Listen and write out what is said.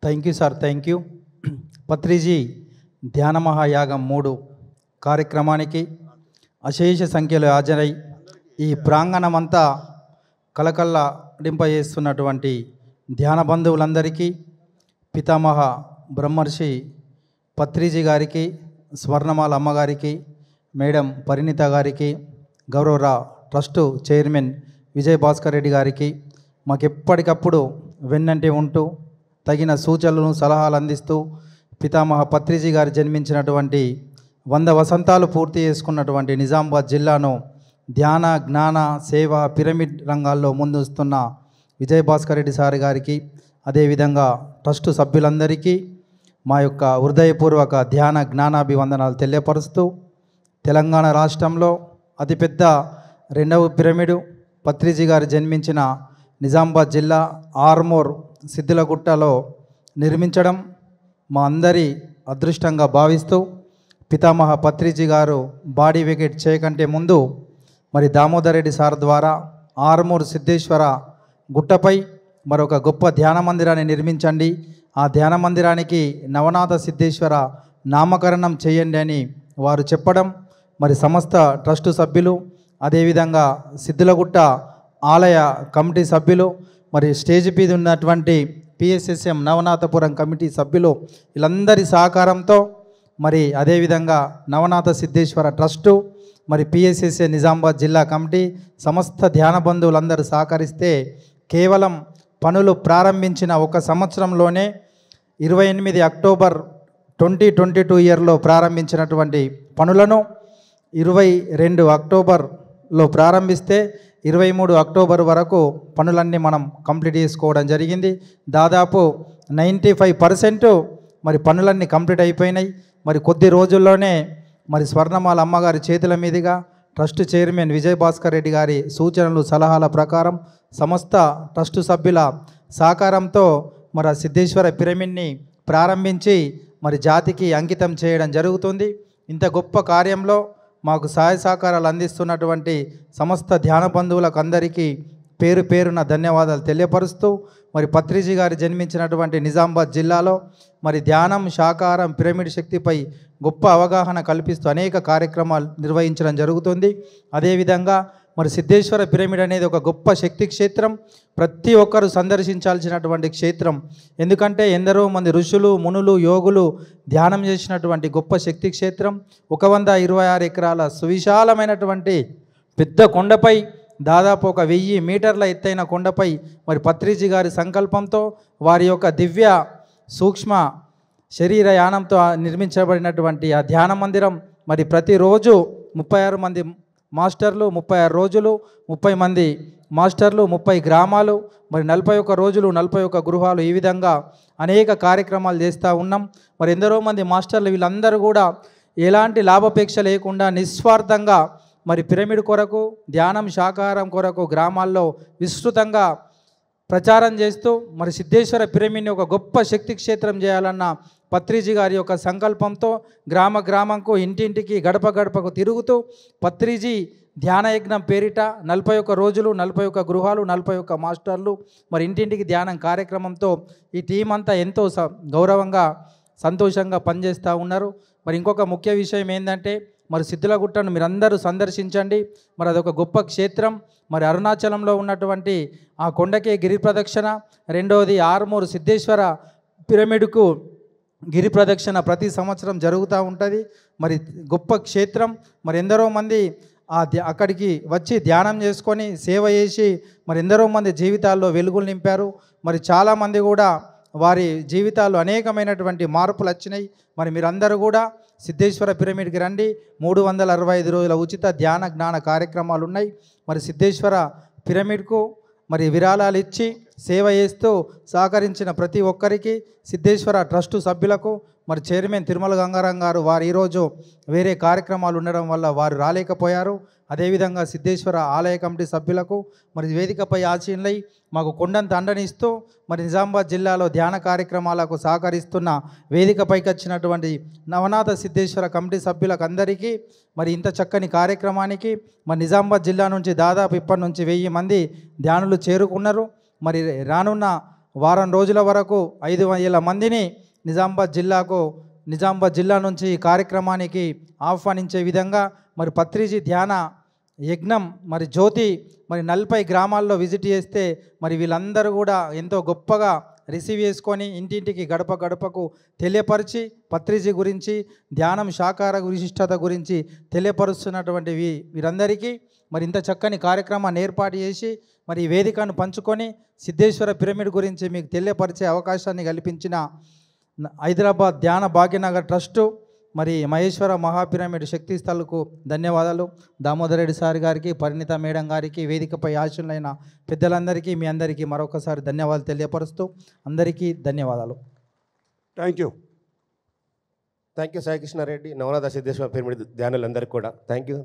Thank you sir, thank you. Patriji ధ్యాన మహాయాగం 3 కార్యక్రమానికి అశేష సంఖ్యలో హాజరై ఈ ప్రాంగణమంతా కలకల్లాడింపజేస్తున్నటువంటి ధ్యాన బంధువులందరికీ, పితామహ బ్రహ్మర్షి పత్రిజీ గారికి, స్వర్ణమాల అమ్మగారికి, మేడం పరిణిత గారికి, గౌరవ ట్రస్టు చైర్మన్ విజయ్ భాస్కర్ రెడ్డి గారికి, మాకెప్పటికప్పుడు వెన్నంటి ఉంటూ తగిన సూచనలను సలహాలు అందిస్తూ పితామహ పత్రిజీ గారు జన్మించినటువంటి 100 వసంతాలు పూర్తి చేసుకున్నటువంటి నిజామాబాద్ జిల్లాను ధ్యాన జ్ఞాన సేవ పిరమిడ్ రంగాల్లో ముందుస్తున్న విజయ్ భాస్కర్ రెడ్డి సార్ గారికి, అదేవిధంగా ట్రస్టు సభ్యులందరికీ మా యొక్క హృదయపూర్వక ధ్యాన జ్ఞానాభివందనాలు తెలియపరుస్తూ, తెలంగాణ రాష్ట్రంలో అతిపెద్ద 2వ పిరమిడు పత్రిజీ గారు జన్మించిన నిజామాబాద్ జిల్లా ఆర్మూర్ సిద్దిలగుట్టలో నిర్మించడం మా అందరి అదృష్టంగా భావిస్తూ, పితామహ పత్రిజీ గారు బాడీ వెకేట్ చేయకంటే ముందు మరి దామోదర్ రెడ్డి సార్ ద్వారా ఆర్మూర్ సిద్ధేశ్వర గుట్టపై మరొక గొప్ప ధ్యాన మందిరాన్ని నిర్మించండి, ఆ ధ్యాన మందిరానికి నవనాథ సిద్ధేశ్వర నామకరణం చేయండి అని వారు చెప్పడం, మరి సమస్త ట్రస్టు సభ్యులు, అదేవిధంగా సిద్దిలగుట్ట ఆలయ కమిటీ సభ్యులు, మరి స్టేజ్ మీద ఉన్నటువంటి పిఎస్ఎస్ఎం నవనాథపురం కమిటీ సభ్యులు వీళ్ళందరి సహకారంతో, మరి అదేవిధంగా నవనాథ సిద్ధేశ్వర ట్రస్టు, మరి పిఎస్ఎస్ఏ నిజామాబాద్ జిల్లా కమిటీ, సమస్త ధ్యాన బంధువులందరూ సహకరిస్తే కేవలం పనులు ప్రారంభించిన 1 సంవత్సరంలోనే 28 అక్టోబర్ 2022 ఇయర్లో ప్రారంభించినటువంటి పనులను 22 అక్టోబర్లో ప్రారంభిస్తే 23 అక్టోబర్ వరకు పనులన్నీ మనం కంప్లీట్ చేసుకోవడం జరిగింది. దాదాపు 95% మరి పనులన్నీ కంప్లీట్ అయిపోయినాయి. మరి కొద్ది రోజుల్లోనే మరి స్వర్ణమాల అమ్మగారి చేతుల మీదుగా ట్రస్ట్ చైర్మన్ విజయ్ భాస్కర్ రెడ్డి గారి సూచనలు సలహాల ప్రకారం సమస్త ట్రస్టు సభ్యుల సహకారంతో మరి సిద్ధేశ్వర పిరమిడ్ని ప్రారంభించి మరి జాతికి అంకితం చేయడం జరుగుతుంది. ఇంత గొప్ప కార్యంలో మాకు సహాయ సహకారాలు అందిస్తున్నటువంటి సమస్త ధ్యాన బంధువులకు అందరికీ పేరు పేరున ధన్యవాదాలు తెలియపరుస్తూ, మరి పత్రిజీ గారు జన్మించినటువంటి నిజామాబాద్ జిల్లాలో మరి ధ్యానం, శాకాహారం, పిరమిడ్ శక్తిపై గొప్ప అవగాహన కల్పిస్తూ అనేక కార్యక్రమాలు నిర్వహించడం జరుగుతుంది. అదేవిధంగా మరి సిద్ధేశ్వర పిరమిడ్ అనేది ఒక గొప్ప శక్తి క్షేత్రం, ప్రతి ఒక్కరూ సందర్శించాల్సినటువంటి క్షేత్రం. ఎందుకంటే ఎందరో మంది ఋషులు, మునులు, యోగులు ధ్యానం చేసినటువంటి గొప్ప శక్తి క్షేత్రం. 126 ఎకరాల సువిశాలమైనటువంటి పెద్ద కొండపై, దాదాపు 1000 మీటర్ల ఎత్తైన కొండపై మరి పత్రిజీ గారి సంకల్పంతో వారి యొక్క దివ్య సూక్ష్మ శరీర యానంతో నిర్మించబడినటువంటి ఆ ధ్యాన మందిరం మరి ప్రతిరోజు 36 మంది మాస్టర్లు, 36 రోజులు 30 మంది మాస్టర్లు, 30 గ్రామాలు, మరి 41 రోజులు 41 గృహాలు, ఈ విధంగా అనేక కార్యక్రమాలు చేస్తూ ఉన్నాం. మరి ఎందరో మంది మాస్టర్లు వీళ్ళందరూ కూడా ఎలాంటి లాభాపేక్ష లేకుండా నిస్వార్థంగా మరి పిరమిడ్ కొరకు, ధ్యానం, శాకాహారం కొరకు గ్రామాల్లో విస్తృతంగా ప్రచారం చేస్తూ మరి సిద్ధేశ్వర పిరమిడ్ని ఒక గొప్ప శక్తి క్షేత్రం చేయాలన్న పత్రిజీ గారి యొక్క సంకల్పంతో గ్రామ గ్రామంకు, ఇంటింటికి, గడప గడపకు తిరుగుతూ పత్రిజీ ధ్యానయజ్ఞం పేరిట 41 రోజులు 41 గృహాలు 41 మాస్టర్లు మరి ఇంటింటికి ధ్యానం కార్యక్రమంతో ఈ టీం అంతా ఎంతో గౌరవంగా సంతోషంగా పనిచేస్తూ ఉన్నారు. మరి ఇంకొక ముఖ్య విషయం ఏంటంటే మరి సిద్దిలగుట్టను మీరందరూ సందర్శించండి. మరి అదొక గొప్ప క్షేత్రం. మరి అరుణాచలంలో ఉన్నటువంటి ఆ కొండకే గిరి ప్రదక్షిణ, రెండవది ఆర్మూరు సిద్ధేశ్వర పిరమిడ్కు గిరి ప్రదక్షిణ ప్రతి సంవత్సరం జరుగుతూ ఉంటుంది. మరి గొప్ప క్షేత్రం. మరి ఎందరో మంది అక్కడికి వచ్చి ధ్యానం చేసుకొని సేవ చేసి మరి ఎందరో మంది జీవితాల్లో వెలుగులు నింపారు. మరి చాలామంది కూడా వారి జీవితాల్లో అనేకమైనటువంటి మార్పులు వచ్చినాయి. మరి మీరందరూ కూడా సిద్ధేశ్వర పిరమిడ్కి రండి. 365 రోజుల ఉచిత ధ్యాన జ్ఞాన కార్యక్రమాలు ఉన్నాయి. మరి సిద్ధేశ్వర పిరమిడ్కు మరి విరాళాలు ఇచ్చి సేవ చేస్తూ సహకరించిన ప్రతి ఒక్కరికి, సిద్ధేశ్వర ట్రస్టు సభ్యులకు, మరి చైర్మన్ తిరుమల గంగారాం గారు వారు ఈరోజు వేరే కార్యక్రమాలు ఉండడం వల్ల వారు రాలేకపోయారు. అదేవిధంగా సిద్ధేశ్వర ఆలయ కమిటీ సభ్యులకు మరి వేదికపై ఆశీనులై మాకు కొండంత అండనిస్తూ మరి నిజామాబాద్ జిల్లాలో ధ్యాన కార్యక్రమాలకు సహకరిస్తున్న వేదికపైకి వచ్చినటువంటి నవనాథ సిద్ధేశ్వర కమిటీ సభ్యులకు అందరికీ మరి ఇంత చక్కని కార్యక్రమానికి మరి నిజామాబాద్ జిల్లా నుంచి దాదాపు ఇప్పటి నుంచి 1000 మంది ధ్యానులు చేరుకున్నారు. మరి రానున్న వారం రోజుల వరకు 5,000 మందిని నిజామాబాద్ జిల్లా నుంచి ఈ కార్యక్రమానికి ఆహ్వానించే విధంగా మరి పత్రిజీ ధ్యాన యజ్ఞం మరి జ్యోతి మరి 40 గ్రామాల్లో విజిట్ చేస్తే మరి వీళ్ళందరూ కూడా ఎంతో గొప్పగా రిసీవ్ చేసుకొని ఇంటింటికి గడప గడపకు తెలియపరిచి పత్రిజీ గురించి ధ్యానం శాకార విశిష్టత గురించి తెలియపరుస్తున్నటువంటి వీరందరికీ మరి ఇంత చక్కని కార్యక్రమాన్ని ఏర్పాటు చేసి మరి ఈ వేదికను పంచుకొని సిద్ధేశ్వర పిరమిడ్ గురించి మీకు తెలియపరిచే అవకాశాన్ని కల్పించిన హైదరాబాద్ ధ్యాన భాగ్యనగర్ ట్రస్టు మరి మహేశ్వర మహాపిరమిడ్ శక్తి స్థలకు ధన్యవాదాలు. దామోదర్ రెడ్డి సార్ గారికి, పరిణిత మేడం గారికి, వేదికపై ఆశలైన పెద్దలందరికీ మీ అందరికీ మరొకసారి ధన్యవాదాలు తెలియపరుస్తూ అందరికీ ధన్యవాదాలు. Thank you Sai Krishnareddy, Navanatha Siddheshwara pyramid ధ్యానులందరికీ కూడా థ్యాంక్ యూ.